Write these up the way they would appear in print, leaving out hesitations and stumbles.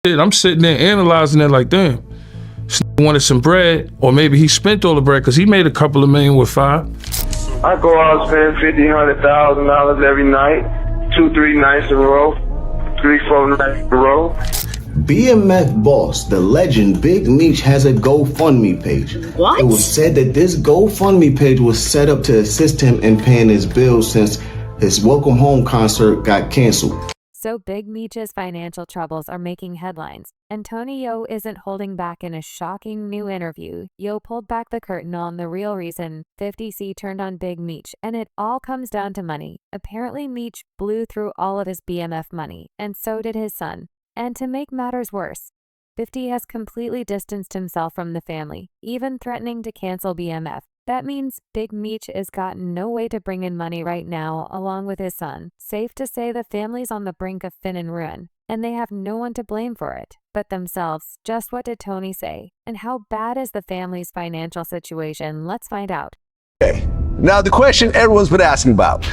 I'm sitting there analyzing it like, damn, this nigga wanted some bread, or maybe he spent all the bread because he made a couple of million with Five. I go out and spend $50,000, $100,000 every night, 2-3 nights in a row, 3-4 nights in a row. BMF boss, the legend Big Meech, has a GoFundMe page. What? It was said that this GoFundMe page was set up to assist him in paying his bills since his Welcome Home concert got canceled. So Big Meech's financial troubles are making headlines, and Tony Yo isn't holding back in a shocking new interview. Yo pulled back the curtain on the real reason 50C turned on Big Meech, and it all comes down to money. Apparently Meech blew through all of his BMF money, and so did his son. And to make matters worse, 50 has completely distanced himself from the family, even threatening to cancel BMF. That means Big Meech has got no way to bring in money right now, along with his son. Safe to say the family's on the brink of fin and ruin, and they have no one to blame for it but themselves. Just what did Tony say? And how bad is the family's financial situation? Let's find out. Okay. Now the question everyone's been asking about.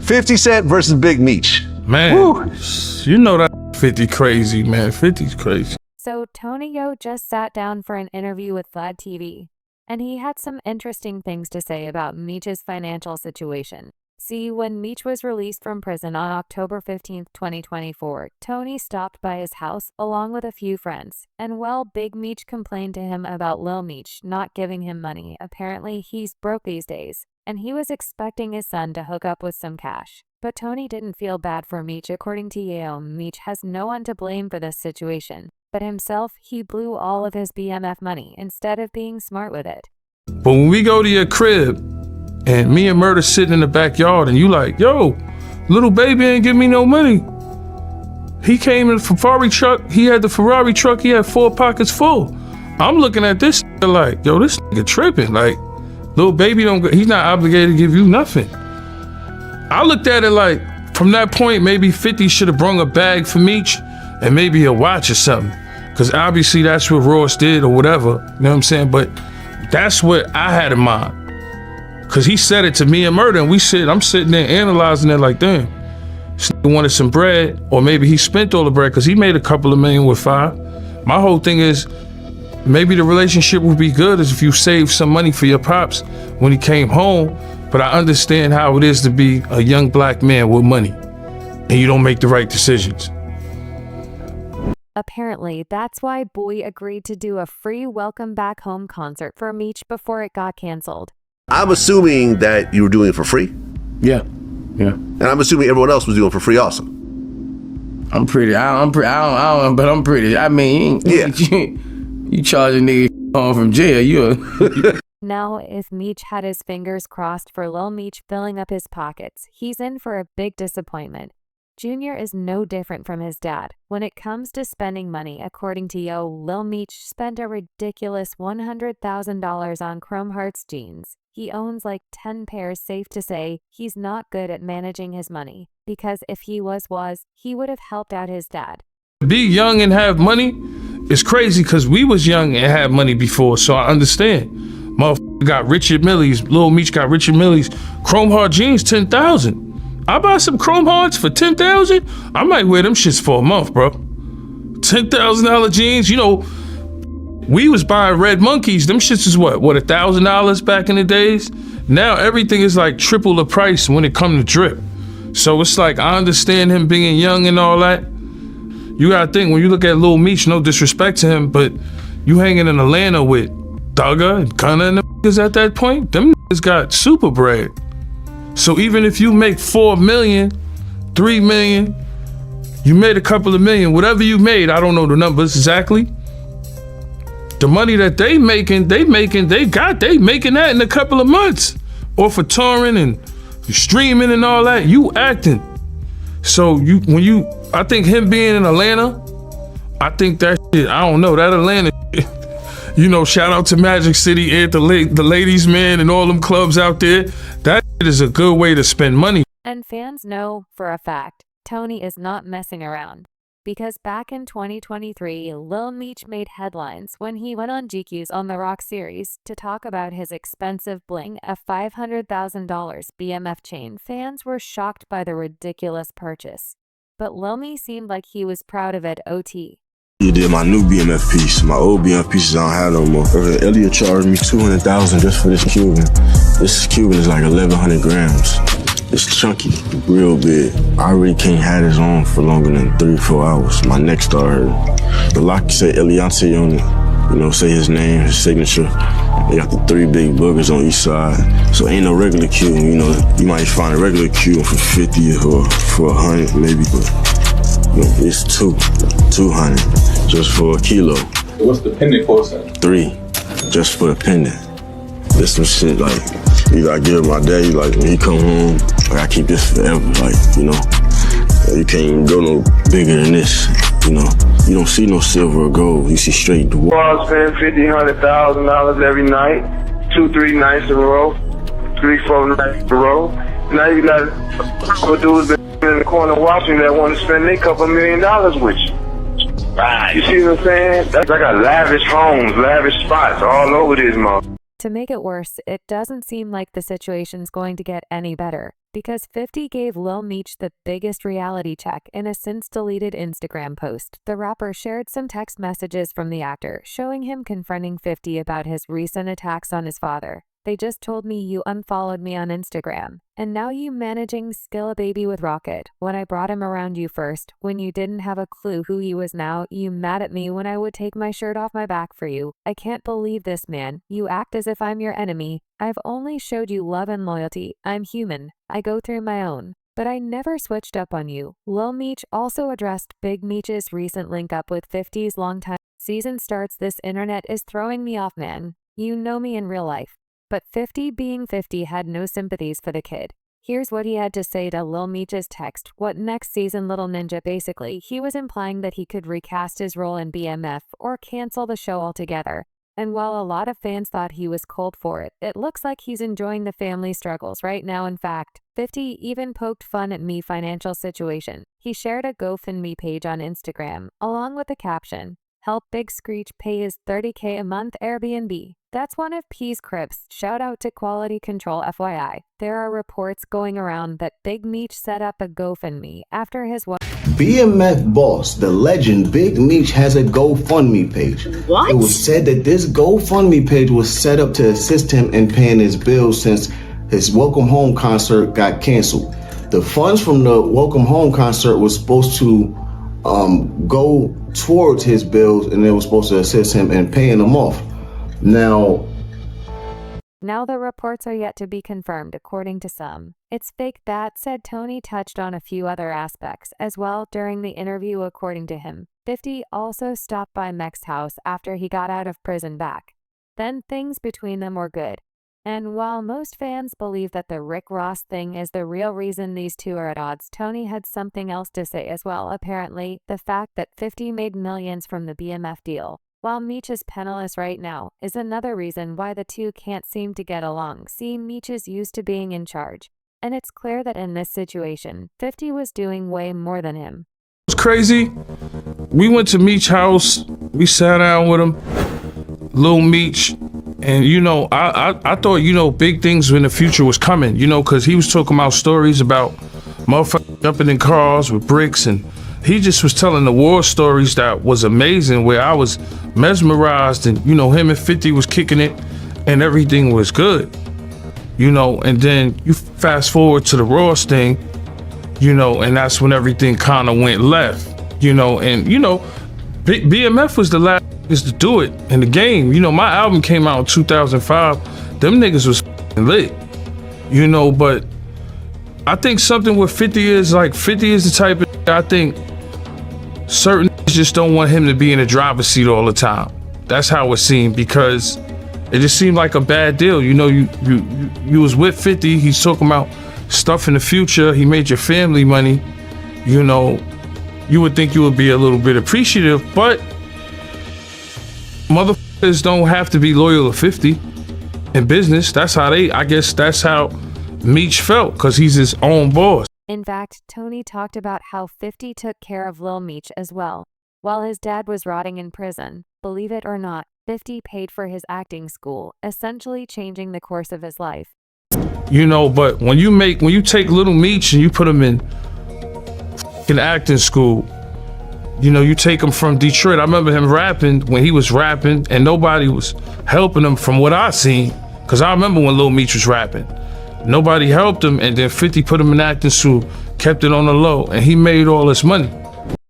50 Cent versus Big Meech. Man, woo. You know that 50 crazy, man. 50's crazy. So Tony Yo just sat down for an interview with Vlad TV, and he had some interesting things to say about Meech's financial situation. See, when Meech was released from prison on October 15, 2024, Tony stopped by his house along with a few friends, and well, Big Meech complained to him about Lil Meech not giving him money. Apparently, he's broke these days, and he was expecting his son to hook up with some cash. But Tony didn't feel bad for Meech. According to Yayo, Meech has no one to blame for this situation but himself. He blew all of his BMF money instead of being smart with it. But when we go to your crib and me and Murder sitting in the backyard and you like, yo, little baby ain't give me no money. He came in the Ferrari truck. He had the Ferrari truck. He had 4 pockets full. I'm looking at this like, yo, this nigga tripping. Like, little baby he's not obligated to give you nothing. I looked at it like, from that point, maybe 50 should have brung a bag for Meech and maybe a watch or something. Because obviously that's what Ross did or whatever. You know what I'm saying? But that's what I had in mind. Because he said it to me and Murder, and I'm sitting there analyzing it like, damn, this nigga wanted some bread, or maybe he spent all the bread because he made a couple of million with Five. My whole thing is, maybe the relationship would be good as if you saved some money for your pops when he came home. But I understand how it is to be a young black man with money and you don't make the right decisions. Apparently, that's why Boy agreed to do a free Welcome Back Home concert for Meech before it got canceled. I'm assuming that you were doing it for free. Yeah. And I'm assuming everyone else was doing it for free also. I'm pretty. I don't. But I'm pretty. I mean, yeah. You charge a nigga home from jail. You. Now, if Meech had his fingers crossed for Lil Meech filling up his pockets, he's in for a big disappointment. Junior is no different from his dad. When it comes to spending money, according to Yo, Lil Meech spent a ridiculous $100,000 on Chrome Hearts jeans. He owns like 10 pairs. Safe to say, he's not good at managing his money. Because if he was, he would have helped out his dad. Be young and have money is crazy because we was young and had money before, so I understand. Motherfucker got Richard Millie's, Lil Meech got Richard Millie's Chrome Heart jeans, 10,000. I buy some Chrome Hearts for 10,000. I might wear them shits for a month, bro. $10,000 jeans. You know, we was buying Red Monkeys. Them shits is what $1,000 back in the days. Now everything is like triple the price when it come to drip. So it's like, I understand him being young and all that. You gotta think, when you look at Lil Meech, no disrespect to him, but you hanging in Atlanta with Thugger and Gunna and them niggas at that point, them niggas got super bread. So even if you make 4 million, 3 million, you made a couple of million, whatever you made, I don't know the numbers exactly. The money that they making that in a couple of months. Or for touring and streaming and all that, you acting. So I think him being in Atlanta, I think that shit, I don't know, that Atlanta shit, you know, shout out to Magic City and the ladies man and all them clubs out there. That shit is a good way to spend money. And fans know for a fact, Tony is not messing around. Because back in 2023, Lil Meech made headlines when he went on GQ's On The Rock series to talk about his expensive bling, a $500,000 BMF chain. Fans were shocked by the ridiculous purchase. but Lil Meech seemed like he was proud of it. OT. You did my new BMF piece. My old BMF pieces I don't have no more. Elliot charged me $200,000 just for this Cuban. This Cuban is like 1,100 grams. It's chunky, real big. I really can't have this on for longer than 3 or 4 hours. My neck started hurting. The lock say Eliante on it. You know, say his name, his signature. They got the 3 big boogers on each side. So ain't no regular Cuban, you know. You might find a regular Cuban for 50 or for 100 maybe, but you know, it's 200 just for a kilo. What's the pendant costing? 3 just for the pendant. There's some shit like you gotta give my daddy, like when he come home, I gotta keep this forever, like, you know. You can't even go no bigger than this, you know. You don't see no silver or gold, you see straight the I spend $50,000, $100,000 every night, 2-3 nights in a row, 3-4 nights in a row. Now you got a dudes in the corner watching that want to spend their couple $1 million with you. Right. You see what I'm saying? I got lavish homes, lavish spots all over this mother. To make it worse, it doesn't seem like the situation's going to get any better, because 50 gave Lil Meech the biggest reality check in a since-deleted Instagram post. The rapper shared some text messages from the actor, showing him confronting 50 about his recent attacks on his father. They just told me you unfollowed me on Instagram, and now you managing Skill a Baby with Rocket. When I brought him around you first, when you didn't have a clue who he was now, you mad at me when I would take my shirt off my back for you. I can't believe this, man. You act as if I'm your enemy. I've only showed you love and loyalty. I'm human. I go through my own. But I never switched up on you. Lil Meech also addressed Big Meech's recent link up with 50's longtime. Season starts, this internet is throwing me off, man. You know me in real life. But 50 being 50 had no sympathies for the kid. Here's what he had to say to Lil Meech's text. What next season, Little Ninja? Basically, he was implying that he could recast his role in BMF or cancel the show altogether. And while a lot of fans thought he was cold for it, it looks like he's enjoying the family struggles right now. In fact, 50 even poked fun at me financial situation. He shared a GoFundMe page on Instagram, along with a caption, "Help Big Screech pay his $30K a month Airbnb." That's one of P's cribs. Shout out to Quality Control. FYI, there are reports going around that Big Meech set up a GoFundMe after his wife. BMF boss, the legend Big Meech, has a GoFundMe page. What? It was said that this GoFundMe page was set up to assist him in paying his bills since his Welcome Home concert got canceled. The funds from the Welcome Home concert was supposed to go towards his bills, and it was supposed to assist him in paying them off. Now the reports are yet to be confirmed. According to some, it's fake. That said, Tony touched on a few other aspects as well during the interview. According to him, 50 also stopped by Mech's house after he got out of prison back. Then things between them were good. And while most fans believe that the Rick Ross thing is the real reason these two are at odds, Tony had something else to say as well. Apparently, the fact that 50 made millions from the BMF deal, while Meech is penniless right now, is another reason why the two can't seem to get along. See, Meech is used to being in charge, and it's clear that in this situation, 50 was doing way more than him. It's crazy. We went to Meech's house. We sat down with him, Lil Meech, and you know, I thought, you know, big things in the future was coming, you know, because he was talking about stories about motherfuckers jumping in cars with bricks, and he just was telling the war stories that was amazing, where I was mesmerized, and you know, him and 50 was kicking it and everything was good, you know. And then you fast forward to the Ross thing, you know, and that's when everything kind of went left, you know. And you know, BMF was the last niggas to do it in the game. You know, my album came out in 2005. Them niggas was lit, you know. But I think something with 50 is like, 50 is the type of, I think certain just don't want him to be in the driver's seat all the time. That's how it seemed, because it just seemed like a bad deal. You know, you was with 50. He's talking about stuff in the future. He made your family money. You know, you would think you would be a little bit appreciative, but motherfuckers don't have to be loyal to 50 in business. That's how I guess that's how Meech felt, because he's his own boss. In fact, Tony talked about how 50 took care of Lil Meech as well, while his dad was rotting in prison. Believe it or not, 50 paid for his acting school, essentially changing the course of his life. You know, but when you take Lil Meech and you put him in in acting school. You know, you take him from Detroit. I remember him rapping when he was rapping and nobody was helping him from what I seen. Cause I remember when Lil Meech was rapping. Nobody helped him, and then 50 put him in acting school, kept it on the low, and he made all this money.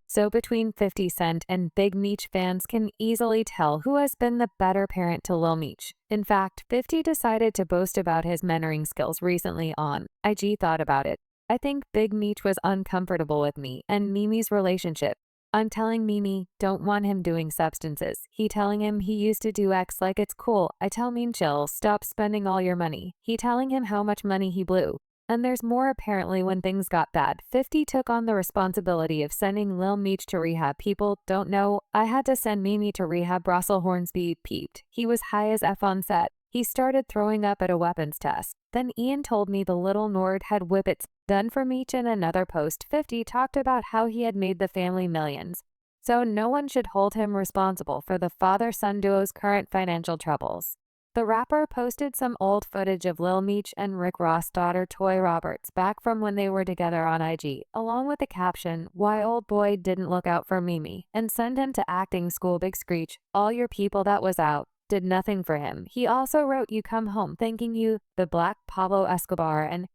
So between 50 Cent and Big Meech, fans can easily tell who has been the better parent to Lil Meech. In fact, 50 decided to boast about his mentoring skills recently on IG. Thought about it. I think Big Meech was uncomfortable with me and Mimi's relationship. I'm telling Mimi, don't want him doing substances. He telling him he used to do X like it's cool. I tell Mean chill, stop spending all your money. He telling him how much money he blew. And there's more. Apparently when things got bad, 50 took on the responsibility of sending Lil Meech to rehab. People don't know, I had to send Mimi to rehab. Russell Hornsby peeped. He was high as F on set. He started throwing up at a weapons test. Then Ian told me the little Nord had whippets done for Meech. In another post, 50 talked about how he had made the family millions. So no one should hold him responsible for the father-son duo's current financial troubles. The rapper posted some old footage of Lil Meech and Rick Ross' daughter Toy Roberts back from when they were together on IG, along with the caption, "Why old boy didn't look out for Mimi and send him to acting school. Big screech, all your people that was out did nothing for him." He also wrote "You come home thanking you, the Black Pablo Escobar," and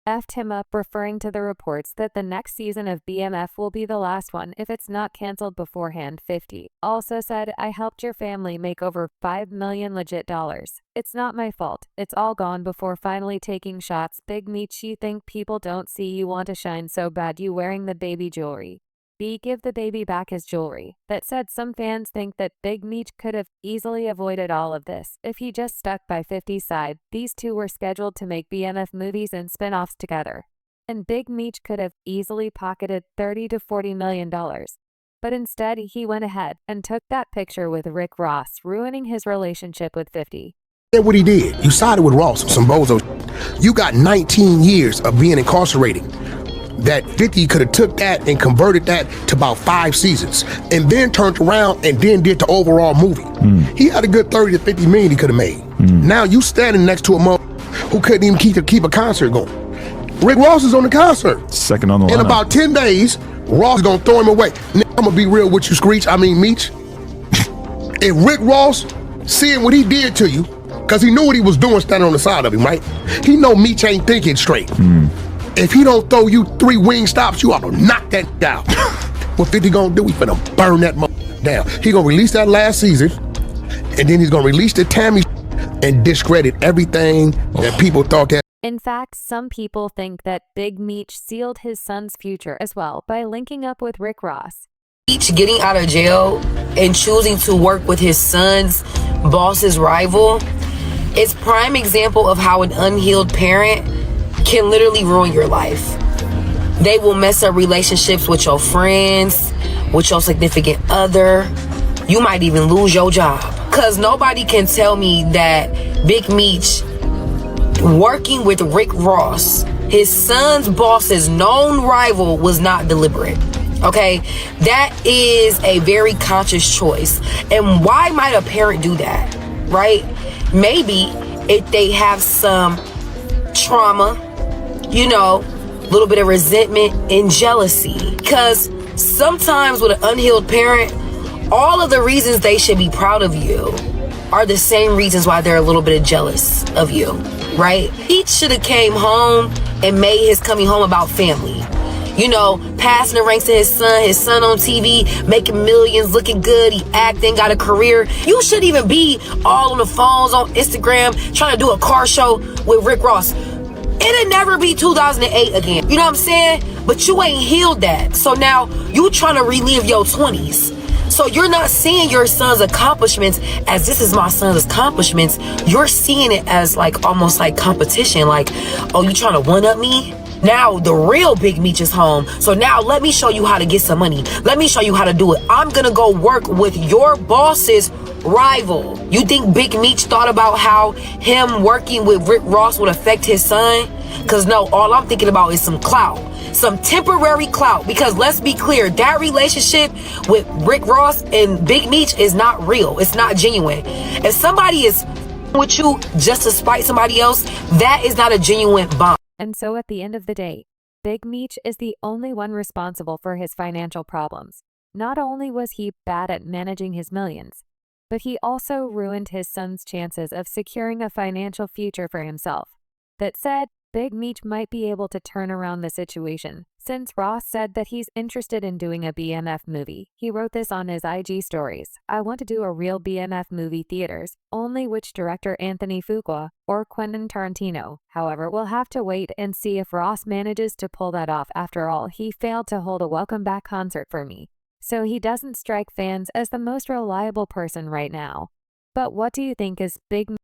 effed him up, referring to the reports that the next season of BMF will be the last one if it's not canceled beforehand. 50 also said, "I helped your family make over $5 million legit dollars. It's not my fault. It's all gone," before finally taking shots. Big Meech, you think people don't see you want to shine so bad you wearing the baby jewelry. B, give the baby back his jewelry. That said, some fans think that Big Meech could have easily avoided all of this if he just stuck by 50's side. These two were scheduled to make BMF movies and spin-offs together, and Big Meech could have easily pocketed $30 to $40 million. But instead, he went ahead and took that picture with Rick Ross, ruining his relationship with 50. That's what he did. You sided with Ross, some bozo. You got 19 years of being incarcerated. That 50 could have took that and converted that to about 5 seasons, and then turned around and then did the overall movie. He had a good 30 to 50 million he could have made. Now you standing next to a mother who couldn't even keep a concert going. Rick Ross is on the concert. Second on the lineup. In about 10 days, Ross is gonna throw him away. I'm gonna be real with you, Meech. If Rick Ross seeing what he did to you, because he knew what he was doing standing on the side of him, right? He know Meech ain't thinking straight. If he don't throw you 3 wing stops, you ought to knock that down. What 50 gonna do? He finna burn that down. He gonna release that last season, and then he's gonna release the Tammy and discredit everything that people thought that. In fact, some people think that Big Meech sealed his son's future as well by linking up with Rick Ross. Meech getting out of jail and choosing to work with his son's boss's rival is prime example of how an unhealed parent can literally ruin your life. They will mess up relationships with your friends, with your significant other. You might even lose your job. Cause nobody can tell me that Big Meech working with Rick Ross, his son's boss's known rival, was not deliberate. Okay, that is a very conscious choice. And why might a parent do that, right? Maybe if they have some trauma, you know, a little bit of resentment and jealousy. Because sometimes with an unhealed parent, all of the reasons they should be proud of you are the same reasons why they're a little bit jealous of you, right? He should have came home and made his coming home about family. You know, passing the ranks to his son on TV, making millions, looking good, he acting, got a career. You shouldn't even be all on the phones, on Instagram, trying to do a car show with Rick Ross. It'll never be 2008 again. You know what I'm saying? But you ain't healed that. So now you trying to relive your 20s. So you're not seeing your son's accomplishments as this is my son's accomplishments. You're seeing it as like almost like competition. Like, oh, you trying to one-up me? Now the real Big Meech is home. So now let me show you how to get some money. Let me show you how to do it. I'm gonna go work with your boss's rival. You think Big Meech thought about how him working with Rick Ross would affect his son? Cause no, all I'm thinking about is some clout. Some temporary clout. Because let's be clear, that relationship with Rick Ross and Big Meech is not real. It's not genuine. If somebody is with you just to spite somebody else, that is not a genuine bond. And so at the end of the day, Big Meech is the only one responsible for his financial problems. Not only was he bad at managing his millions, but he also ruined his son's chances of securing a financial future for himself. That said, Big Meech might be able to turn around the situation, since Ross said that he's interested in doing a BMF movie. He wrote this on his IG stories. "I want to do a real BMF movie theaters, only which director Anthony Fuqua or Quentin Tarantino. However, we'll have to wait and see if Ross manages to pull that off. After all, he failed to hold a welcome back concert for me, so he doesn't strike fans as the most reliable person right now." But what do you think? Is Big